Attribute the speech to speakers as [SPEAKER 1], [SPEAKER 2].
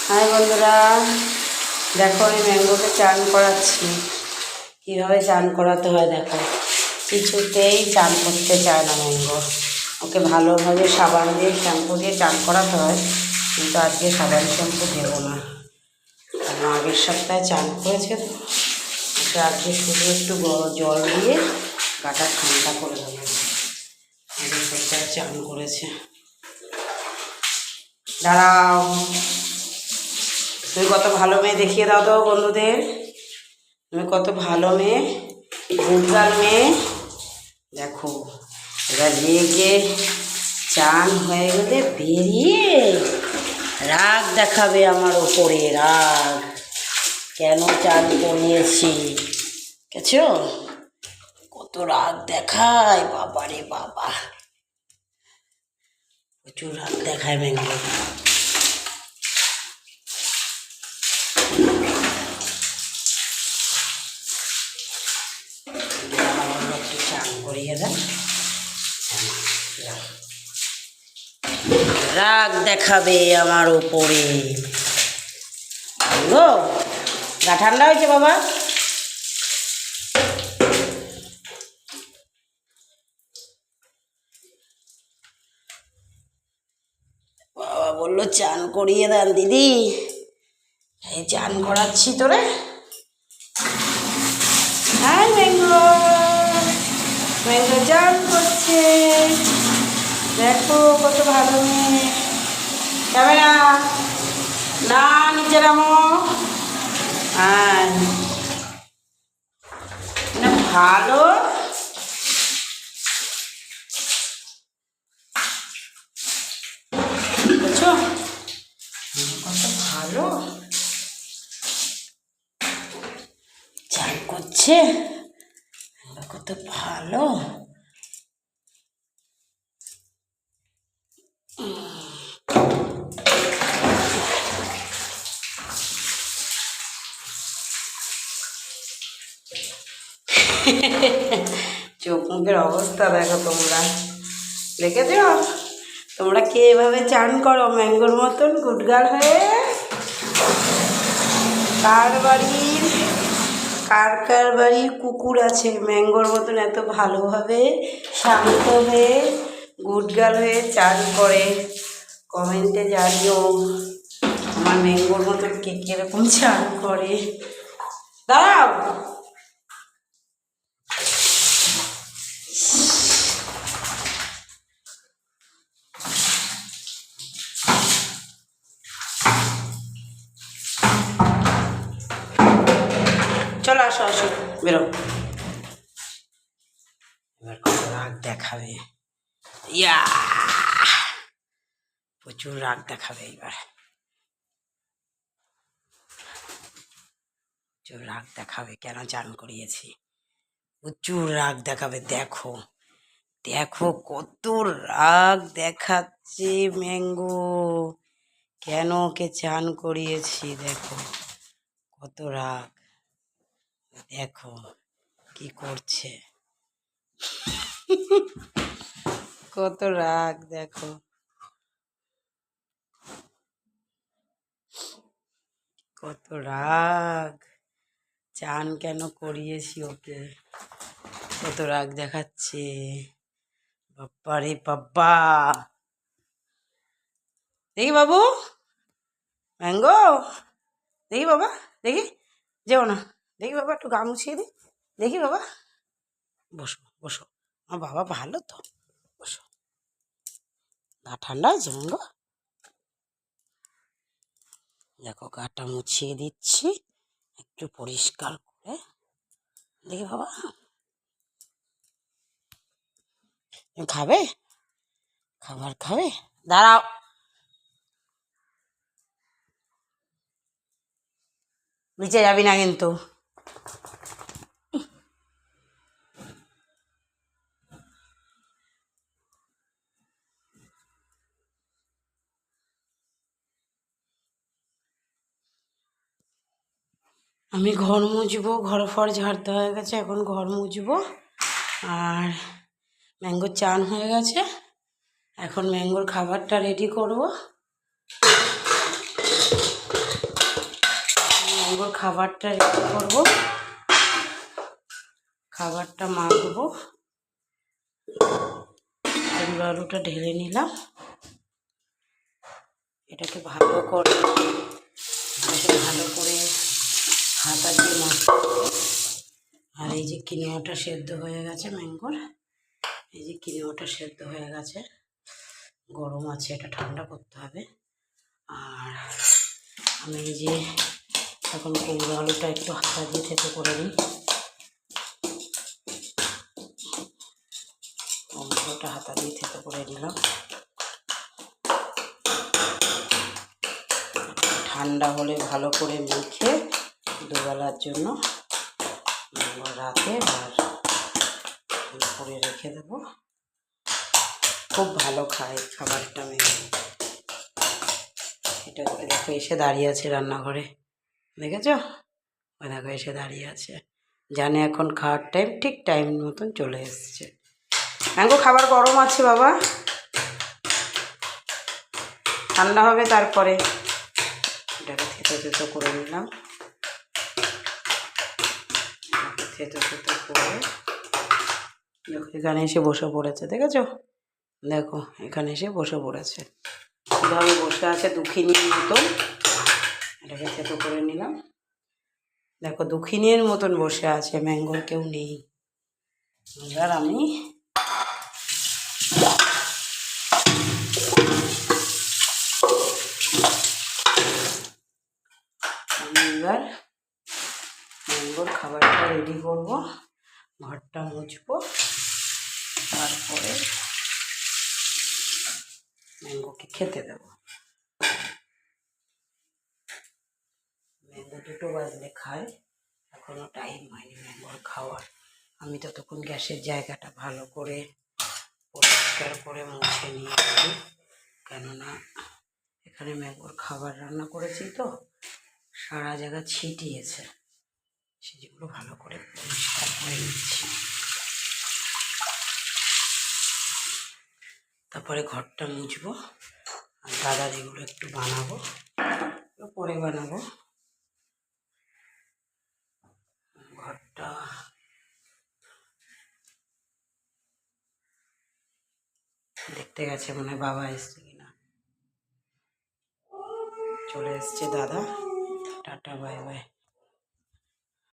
[SPEAKER 1] High বন্ধুরা, দেখো আমি ম্যাঙ্গোকে চান করাচ্ছি। কীভাবে চান করাতে হয় দেখো। কিছুতেই চান করতে চায় না ম্যাঙ্গো। ওকে ভালোভাবে সাবান দিয়ে শ্যাম্পু দিয়ে চান করাতে হয়, কিন্তু আজকে সাবান শ্যাম্পু দেবো না, কারণ আগের সপ্তাহে চান করেছে তো। ওকে আজকে শুধু একটু জল দিয়ে গাটা ঠান্ডা করে দেবো। আগের সপ্তাহে চান করেছে। দাঁড়াও, তুমি কত ভালো মেয়ে, দেখিয়ে দাও তো বন্ধুদের। তুমি কত ভালো মেয়ে, গুডগার্ল মেয়ে। দেখো এবার রেগে চান হয়ে গেলে বেরিয়ে রাগ দেখাবে আমার ওপরে। রাগ কেন চান করিয়েছি, বুঝেছো? কত রাগ দেখায়, বাবা রে বাবা, প্রচুর রাগ দেখায় ম্যাঙ্গো। চান করিয়ে দেয়, রাগ দেখাবে আমার ওপরে। গো গা ঠান্ডা হয়েছে বাবা? বাবা বললো চান করিয়ে দেন দিদি। এই চান করাচ্ছি তোরে। হাই ম্যাঙ্গো, ম্যাঙ্গো চান করছে। দেখো কত ভালো মেয়ে। যাবে না, না নিচে নামো। হ্যাঁ না, ভালো বুঝছো, কত ভালো চান করছে, কত ভালো। চোখ মুখের অবস্থা দেখো তোমরা, দেখেছ তোমরা কে এভাবে চান করো ম্যাঙ্গোর মতন গুডগার্ল হয়ে? কার বাড়ির কুকুর আছে ম্যাঙ্গোর মতন এত ভালোভাবে শান্ত হয়ে গুডগার্ল হয়ে চান করে? কমেন্টে জানিও আমার ম্যাঙ্গোর মতন কে কীরকম চান করে। দাঁড়াও, চলো আসো আসো, বেরো। এবার কত রাগ দেখাবে, ইয়া প্রচুর রাগ দেখাবে। এবার প্রচুর রাগ দেখাবে, কেন চান করিয়েছি প্রচুর রাগ দেখাবে। দেখো দেখো কত রাগ দেখাচ্ছে ম্যাঙ্গো, কেন ওকে চান করিয়েছি। দেখো কত রাগ, দেখো কি করছে, কত রাগ দেখো, কত রাগ। চান কেন করিয়েছি ওকে, কত রাগ দেখাচ্ছে। বাপ্পা রে বাপ্পা, দেখি বাবু ম্যাঙ্গো, দেখি বাবা, দেখি যেও না, দেখি বাবা একটু গা মুছিয়ে দিই, দেখি বাবা। বসো বসো, আমার বাবা ভালো তো, বসো। গা ঠান্ডা হয়েছে ম্যাঙ্গো? দেখো গাটা মুছিয়ে দিচ্ছি একটু পরিষ্কার করে, দেখি বাবা। খাবে, খাবার খাবে? দাঁড়াও, নিচে যাবি না কিন্তু। আমি ঘর মুছবো, ঘর ফর ঝাড়তে হয়ে গেছে, এখন ঘর মুছবো। আর ম্যাঙ্গোর চান হয়ে গেছে, এখন ম্যাঙ্গোর খাবারটা রেডি করব। খাবারটা রেডি করবো, খাবারটা মাখবো। কুমড়ো আলুটা ঢেলে নিলাম, এটাকে ভালো করে হাতা দিয়ে মাখতে হবে। আর এই যে কিনোয়াটা সেদ্ধ হয়ে গেছে ম্যাঙ্গোর, এই যে কিনোয়াটা সেদ্ধ হয়ে গেছে, গরম আছে, এটা ঠান্ডা করতে হবে। আর আমি এই যে এখন কুমড়ো আলুটা একটু হাতা দিয়ে থেতো করে নিই। কুমড়োটা হাতা দিয়ে থেতো করে নিলাম। ঠান্ডা হলে ভালো করে মেখে দুবেলার জন্য রাতে আর করে রেখে দেবো। খুব ভালো খায় খাবারটা মেয়ে। এটা দেখো এসে দাঁড়িয়ে আছে রান্নাঘরে, দেখেছো? ওই দেখো এসে দাঁড়িয়ে আছে, জানে এখন খাওয়ার টাইম, ঠিক টাইম মতন চলে এসছে। ম্যাঙ্গো খাবার গরম আছে বাবা, ঠান্ডা হবে তারপরে। এটাকে থেতো করে নিলাম, থেতো করে এখানে এসে বসে পড়েছে, দেখেছো? দেখো এখানে এসে বসে পড়েছে, কীভাবে বসে আছে দুঃখিনীর মতন। এটাকে থেতো করে নিলাম, দেখো দুঃখিনীর মতন বসে আছে, ম্যাঙ্গোর কেউ নেই। এবার আমি এবার ম্যাঙ্গোর খাবারটা রেডি করব, ঘরটা মুছবো, তারপরে ম্যাঙ্গোকে খেতে দেবো। ম্যাঙ্গো 2টো বাজলে খায়, এখনও টাইম হয়নি ম্যাঙ্গোর খাওয়ার। আমি ততক্ষণ গ্যাসের জায়গাটা ভালো করে পরিষ্কার করে মুছে নিয়েছি, কেননা এখানে ম্যাঙ্গোর খাবার রান্না করেছি তো সারা জায়গা ছিটিয়েছে, সেগুলো ভালো করে পরিষ্কার করে নিচ্ছি। তারপরে ঘরটা মুছবো, আর দাদা যেগুলো একটু বানাবো পরে বানাবো। ঘরটা দেখতে গেছে মনে হয় বাবা এসছে কিনা, চলে এসছে দাদা, টাটা বাই বাই।